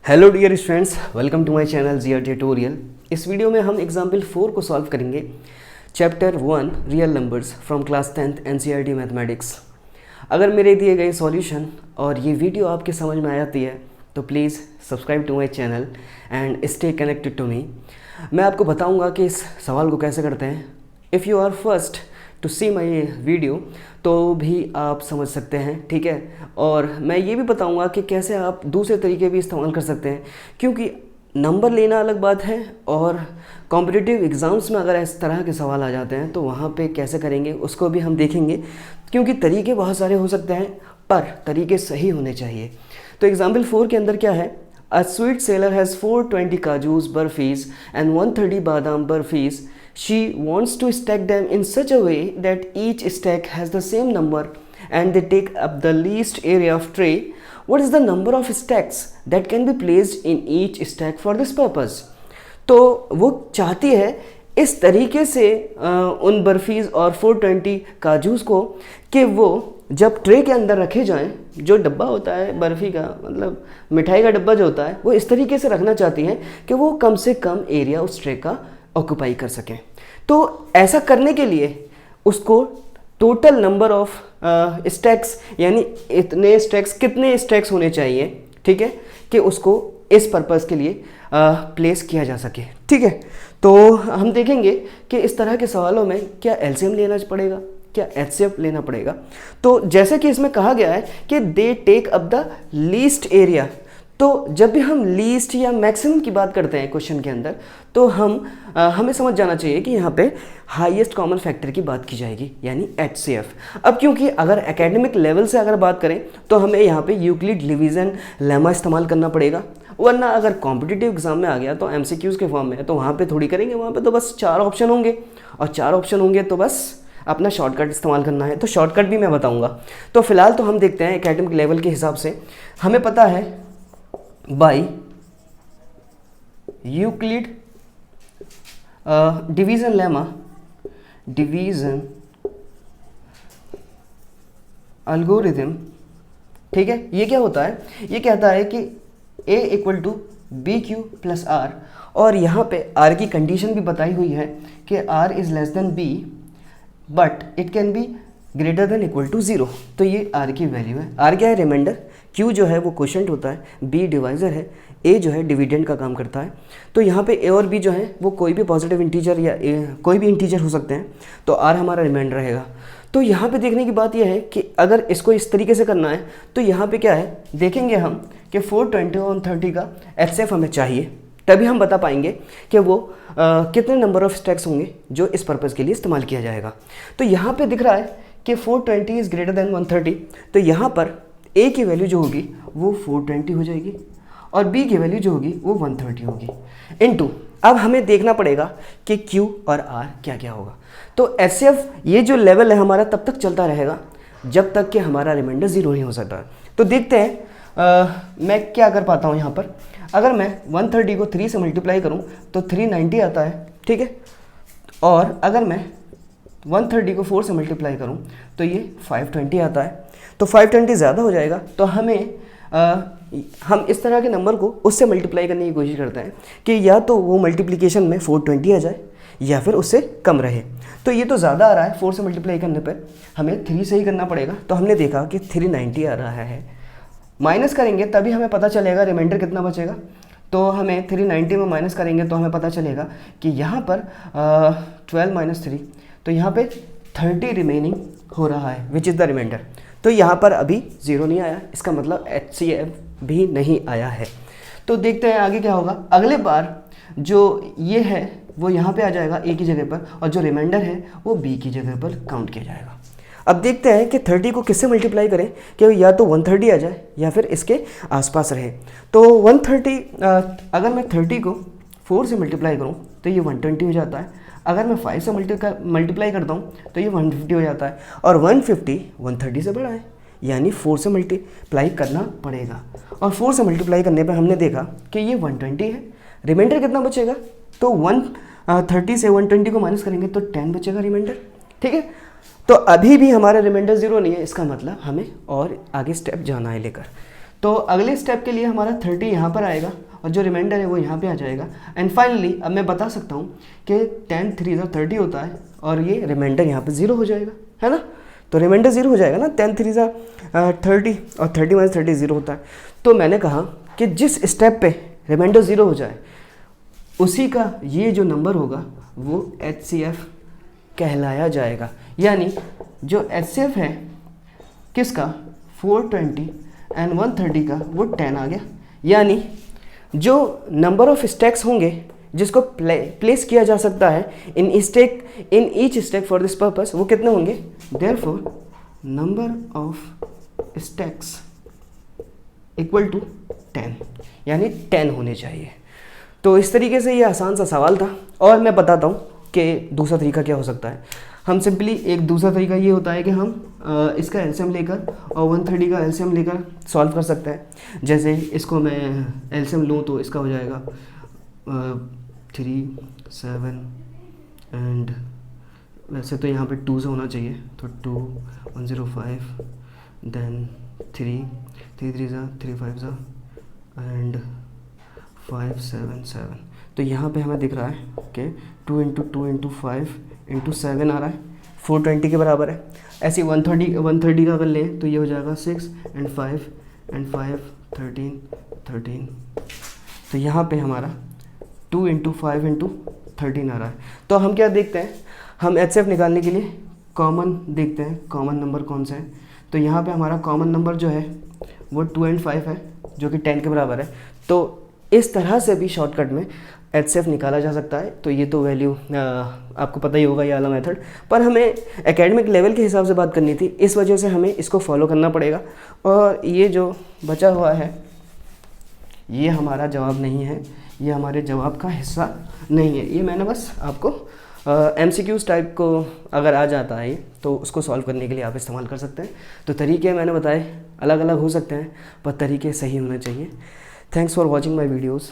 Hello dear students, welcome to my channel GR tutorial. इस वीडियो में हम एग्जाम्पल 4 को सॉल्व करेंगे। Chapter 1 real numbers from class 10th NCERT mathematics. अगर मेरे दिए गए सॉल्यूशन और ये वीडियो आपके समझ में आ जाती है तो please subscribe to my channel and stay connected to me. मैं आपको बताऊंगा कि इस सवाल को कैसे करते हैं। If you are first to see my video तो भी आप समझ सकते हैं, ठीक है। और मैं ये भी बताऊंगा कि कैसे आप दूसरे तरीके भी इस्तेमाल कर सकते हैं, क्योंकि नंबर लेना अलग बात है और कॉम्पिटिटिव एग्ज़ाम्स में अगर इस तरह के सवाल आ जाते हैं तो वहाँ पे कैसे करेंगे उसको भी हम देखेंगे, क्योंकि तरीके बहुत सारे हो सकते हैं पर तरीके सही होने चाहिए। तो एग्जाम्पल 4 के अंदर क्या है, a sweet seller has 420 kajus barfis and 130 badam बर्फीज. She wants to stack them in such a way that each stack has the same number and they take up the least area of tray. What is the number of stacks that can be placed in each stack for this purpose? तो वो चाहती है इस तरीके से उन बर्फीज़ और 420 काजूस को कि वो जब ट्रे के अंदर रखे जाएं, जो डब्बा होता है बर्फ़ी का, मतलब मिठाई का डब्बा जो होता है, वो इस तरीके से रखना चाहती हैं कि वो कम से कम एरिया उस ट्रे का ऑक्यूपाई कर सकें। तो ऐसा करने के लिए उसको टोटल नंबर ऑफ स्टैक्स, यानी इतने स्टैक्स, कितने स्टैक्स होने चाहिए, ठीक है, कि उसको इस पर्पस के लिए प्लेस किया जा सके, ठीक है। तो हम देखेंगे कि इस तरह के सवालों में क्या एलसीएम लेना पड़ेगा, क्या एचसीएफ लेना पड़ेगा। तो जैसे कि इसमें कहा गया है कि they take up the least area, तो जब भी हम लीस्ट या मैक्सिमम की बात करते हैं क्वेश्चन के अंदर, तो हमें समझ जाना चाहिए कि यहाँ पे हाईएस्ट कॉमन फैक्टर की बात की जाएगी, यानी एचसीएफ। अब क्योंकि अगर एकेडमिक लेवल से अगर बात करें तो हमें यहाँ पे यूक्लिड डिवीज़न लेमा इस्तेमाल करना पड़ेगा, वरना अगर कॉम्पिटिटिव एग्जाम में आ गया तो एमसीक्यूज़ के फॉर्म में है तो वहाँ पर थोड़ी करेंगे। वहाँ पर तो बस 4 ऑप्शन होंगे और 4 ऑप्शन होंगे तो बस अपना शॉर्टकट इस्तेमाल करना है। तो शॉर्टकट भी मैं बताऊँगा। तो फिलहाल तो हम देखते हैं एकेडमिक लेवल के हिसाब से हमें पता है by Euclid division lemma, division algorithm, ठीक है। ये क्या होता है, ये कहता है कि A equal to B Q plus R, और यहाँ पे R की कंडीशन भी बताई हुई है कि R is less than B but it can be greater than equal to 0। तो ये R की वैल्यू है। R क्या है, रिमाइंडर, Q जो है वो क्वोशंट होता है, B डिवाइज़र है, A जो है डिविडेंड का काम करता है। तो यहाँ पे A और B जो है वो कोई भी पॉजिटिव इंटीजर या कोई भी इंटीजर हो सकते हैं, तो R हमारा रिमाइंडर रहेगा। तो यहाँ पे देखने की बात यह है कि अगर इसको इस तरीके से करना है तो यहाँ पे क्या है, देखेंगे हम कि 420 और 30 का एचसीएफ हमें चाहिए, तभी हम बता पाएंगे कि वो कितने नंबर ऑफ स्टैक्स होंगे जो इस पर्पज़ के लिए इस्तेमाल किया जाएगा। तो यहाँ पे दिख रहा है कि 420 इज़ ग्रेटर देन 130, तो यहाँ पर A की वैल्यू जो होगी वो 420 हो जाएगी और B की वैल्यू जो होगी वो 130 होगी इनटू। अब हमें देखना पड़ेगा कि Q और R क्या क्या होगा। तो एचसीएफ ये जो लेवल है हमारा तब तक चलता रहेगा जब तक कि हमारा रिमाइंडर 0 नहीं हो सकता। तो देखते हैं मैं क्या कर पाता हूँ यहाँ पर। अगर मैं 130 को 3 से मल्टीप्लाई करूँ तो 390 आता है, ठीक है। और अगर मैं 130 को 4 से मल्टीप्लाई करूँ तो ये 520 आता है। तो 520 ज़्यादा हो जाएगा, तो हम इस तरह के नंबर को उससे मल्टीप्लाई करने की कोशिश करते हैं कि या तो वो मल्टीप्लिकेशन में 420 आ जाए या फिर उससे कम रहे। तो ये तो ज़्यादा आ रहा है, 4 से मल्टीप्लाई करने पर हमें 3 से ही करना पड़ेगा। तो हमने देखा कि 390 आ रहा है, माइनस करेंगे तभी हमें पता चलेगा रिमाइंडर कितना बचेगा। तो हमें 390 में माइनस करेंगे तो हमें पता चलेगा कि यहाँ पर 12 माइनस 3, तो यहाँ पे 30 रिमेनिंग हो रहा है विच इज़ द रिमाइंडर। तो यहाँ पर अभी 0 नहीं आया, इसका मतलब एचसीएफ भी नहीं आया है। तो देखते हैं आगे क्या होगा। अगले बार जो ये है वो यहाँ पे आ जाएगा A की जगह पर, और जो रिमाइंडर है वो B की जगह पर काउंट किया जाएगा। अब देखते हैं कि 30 को किससे मल्टीप्लाई करें कि या तो 130 आ जाए या फिर इसके आसपास रहे। तो 130 अगर मैं 30 को 4 से मल्टीप्लाई करूँ तो ये 120 हो जाता है। अगर मैं 5 से मल्टीप्लाई करता हूँ तो ये 150 हो जाता है, और 150 130 से बड़ा है, यानी 4 से मल्टीप्लाई करना पड़ेगा। और 4 से मल्टीप्लाई करने पर हमने देखा कि ये 120 है। रिमाइंडर कितना बचेगा, तो 130 से 120 को माइनस करेंगे तो 10 बचेगा रिमाइंडर, ठीक है। तो अभी भी हमारा रिमाइंडर 0 नहीं है, इसका मतलब हमें और आगे स्टेप जाना है लेकर। तो अगले स्टेप के लिए हमारा 30 यहाँ पर आएगा और जो रिमाइंडर है वो यहाँ पे आ जाएगा। एंड फाइनली अब मैं बता सकता हूँ कि 10 3 30 होता है और ये रिमाइंडर यहाँ पे 0 हो जाएगा, है ना। तो रिमाइंडर 0 हो जाएगा ना, 10 3 30 और 30 - 30 0 होता है। तो मैंने कहा कि जिस स्टेप पे रिमाइंडर 0 हो जाए उसी का ये जो नंबर होगा वो HCF कहलाया जाएगा। यानी जो HCF है किसका, 420 एंड 130 का, वो 10 आ गया। यानी जो नंबर ऑफ स्टैक्स होंगे जिसको प्लेस किया जा सकता है in each stack for this purpose, वो कितने होंगे, therefore number of stacks equal to 10, यानी 10 होने चाहिए। तो इस तरीके से ये आसान सा सवाल था। और मैं बताता हूँ कि दूसरा तरीका क्या हो सकता है। हम सिंपली एक दूसरा तरीका ये होता है कि हम इसका एलसीएम लेकर और 130 का एलसीएम लेकर सॉल्व कर सकते हैं। जैसे इसको मैं एलसीएम लूँ तो इसका हो जाएगा 3 7 एंड वैसे तो यहाँ पे 2 से होना चाहिए, तो 2 105 देन 3 3 3 3 5 एंड 5 7 7। तो यहाँ पे हमें दिख रहा है कि 2 × 2 × 5 × 7 आ रहा है, 420 के बराबर है। ऐसे 130 का अगर लें तो ये हो जाएगा 6 एंड 5 एंड 5 13 13। तो यहाँ पे हमारा 2 × 5 × 13 आ रहा है। तो हम क्या देखते हैं, हम HCF निकालने के लिए कॉमन देखते हैं, कॉमन नंबर कौन सा है। तो यहाँ पे हमारा कॉमन नंबर जो है वो 2 एंड 5 है जो कि 10 के बराबर है। तो इस तरह से भी शॉर्टकट में HCF निकाला जा सकता है। तो ये तो वैल्यू आपको पता ही होगा ये वाला मेथड, पर हमें एकेडमिक लेवल के हिसाब से बात करनी थी, इस वजह से हमें इसको फॉलो करना पड़ेगा। और ये जो बचा हुआ है ये हमारा जवाब नहीं है, ये हमारे जवाब का हिस्सा नहीं है। ये मैंने बस आपको MCQs टाइप को अगर आ जाता है तो उसको सॉल्व करने के लिए आप इस्तेमाल कर सकते हैं। तो तरीके मैंने बताए अलग अलग हो सकते हैं पर तरीके सही होने चाहिए। Thanks for watching my videos.